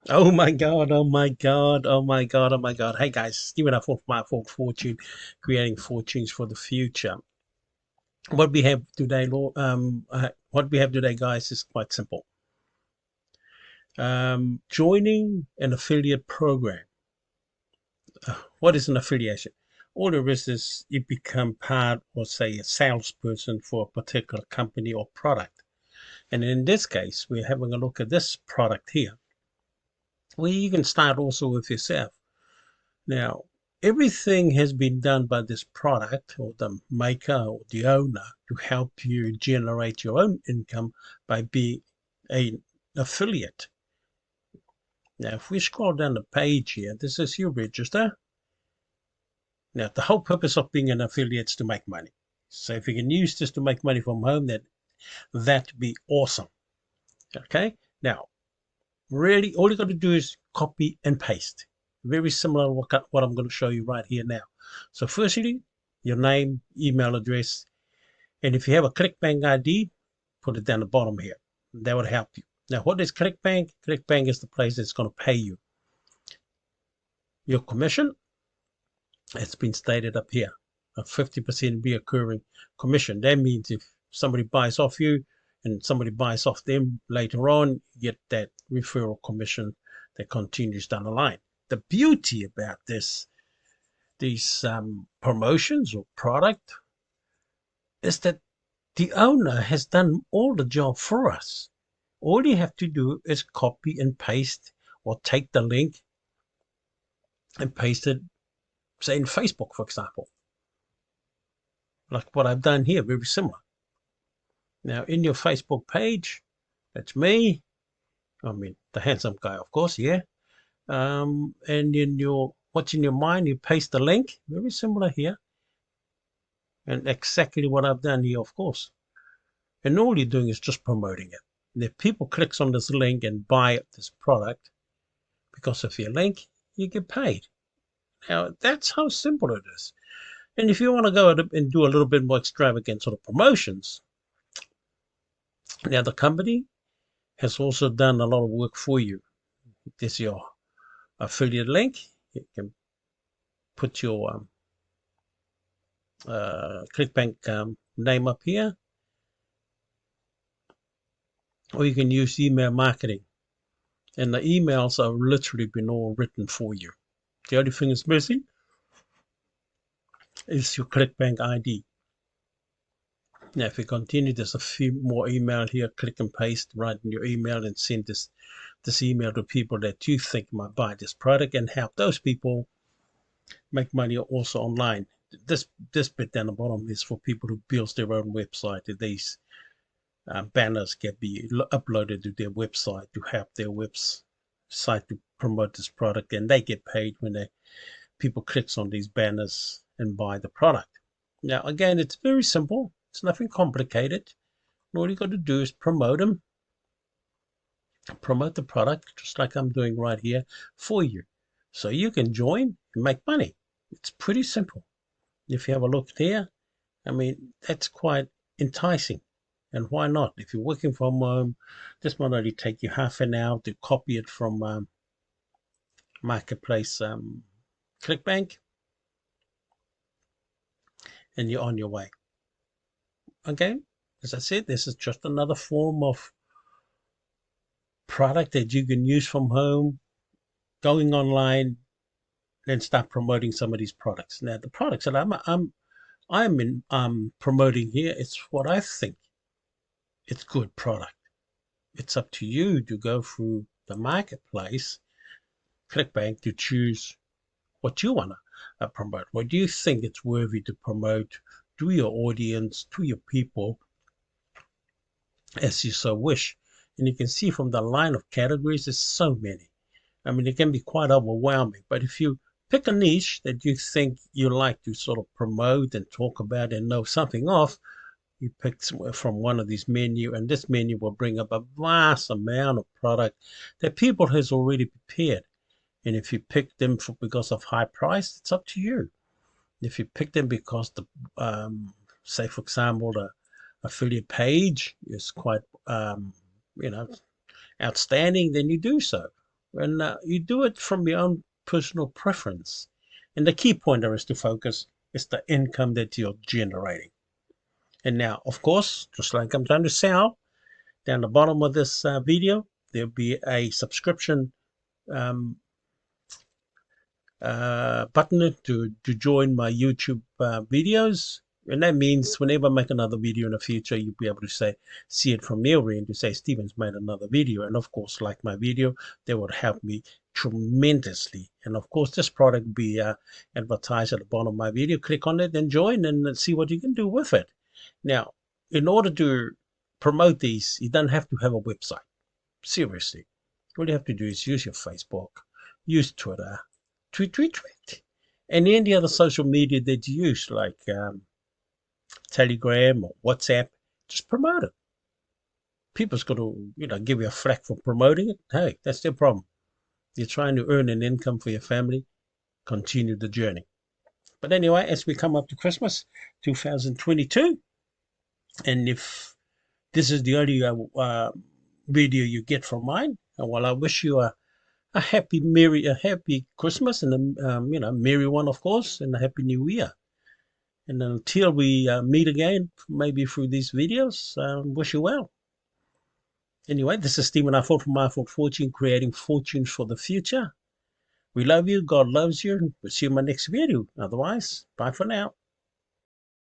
Oh my God, oh my God, oh my God, oh my God. Hey guys, Stephen up for my fortune, creating fortunes for the future. What we have today, what we have today, guys, is quite simple. Joining an affiliate program. What is an affiliation? All the risk is you become part or say a salesperson for a particular company or product. And in this case, we're having a look at this product here, where you can start also with yourself. Now, everything has been done by this product or the maker or the owner to help you generate your own income by being an affiliate. Now, if we scroll down the page here, this is your register. Now, the whole purpose of being an affiliate is to make money. So if you can use this to make money from home, then that'd be awesome. Okay. Now, really, all you got to do is copy and paste. Very similar to what I'm going to show you right here now. So firstly, your name, email address, and if you have a ClickBank ID, put it down the bottom here. That would help you. Now, what is ClickBank? ClickBank is the place that's going to pay you your commission. It's been stated up here, a 50% reoccurring commission. That means if somebody buys off you and somebody buys off them later on, you get that referral commission that continues down the line. The beauty about these promotions or product is that the owner has done all the job for us. All you have to do is copy and paste or take the link and paste it, say in Facebook, for example, like what I've done here, very similar. Now, in your Facebook page, that's me. I mean, the handsome guy, of course, yeah. And in your what's in your mind, you paste the link, very similar here, and exactly what I've done here, of course. And all you're doing is just promoting it. And if people clicks on this link and buy this product because of your link, you get paid. Now, that's how simple it is. And if you want to go and do a little bit more extravagant sort of promotions, now the company has also done a lot of work for you. There's your affiliate link. You can put your ClickBank name up here, or you can use email marketing. And the emails have literally been all written for you. The only thing that's missing is your ClickBank ID. Now, if you continue, there's a few more email here. Click and paste, write in your email, and send this email to people that you think might buy this product, and help those people make money also online. This bit down the bottom is for people who build their own website. These banners can be uploaded to their website to help their website to promote this product, and they get paid when people clicks on these banners and buy the product. Now, again, it's very simple. It's nothing complicated. All you got to do is promote them, promote the product, just like I'm doing right here for you. So you can join and make money. It's pretty simple. If you have a look here, I mean, that's quite enticing. And why not? If you're working from home, this might only take you half an hour to copy it from Marketplace ClickBank, and you're on your way. Okay, as I said, this is just another form of product that you can use from home, going online, and start promoting some of these products. Now, the products that I'm promoting here, it's what I think it's good product. It's up to you to go through the marketplace, ClickBank, to choose what you want to promote. What do you think it's worthy to promote to your audience, to your people, as you so wish. And you can see from the line of categories, there's so many. I mean, it can be quite overwhelming. But if you pick a niche that you think you like to sort of promote and talk about and know something of, you pick from one of these menu, and this menu will bring up a vast amount of product that people has already prepared. And if you pick them because of high price, it's up to you. If you pick them because say for example, the affiliate page is quite you know outstanding, then you do so. And you do it from your own personal preference. And the key pointer is to focus is the income that you're generating. And now, of course, just like I'm trying to sell, down the bottom of this video, there'll be a subscription um, button to join my YouTube videos. And that means whenever I make another video in the future, you'll be able to see it from your end to say, Stephen's made another video. And of course, like my video, that would help me tremendously. And of course, this product will be advertised at the bottom of my video. Click on it and join and see what you can do with it. Now, in order to promote these, you don't have to have a website. Seriously. All you have to do is use your Facebook, use Twitter, tweet, and any other social media that you use, like Telegram or WhatsApp. Just promote it. People's got to, give you a flack for promoting it. Hey, that's their problem. You're trying to earn an income for your family. Continue the journey. But anyway, as we come up to Christmas 2022, and if this is the only video you get from mine, well, I wish you a happy Christmas and a merry one, of course, and a happy New Year. And until we meet again, maybe through these videos, wish you well. Anyway, this is Stephen Ifill from Ifill Fortune, creating fortunes for the future. We love you. God loves you. We'll see you in my next video. Otherwise, bye for now.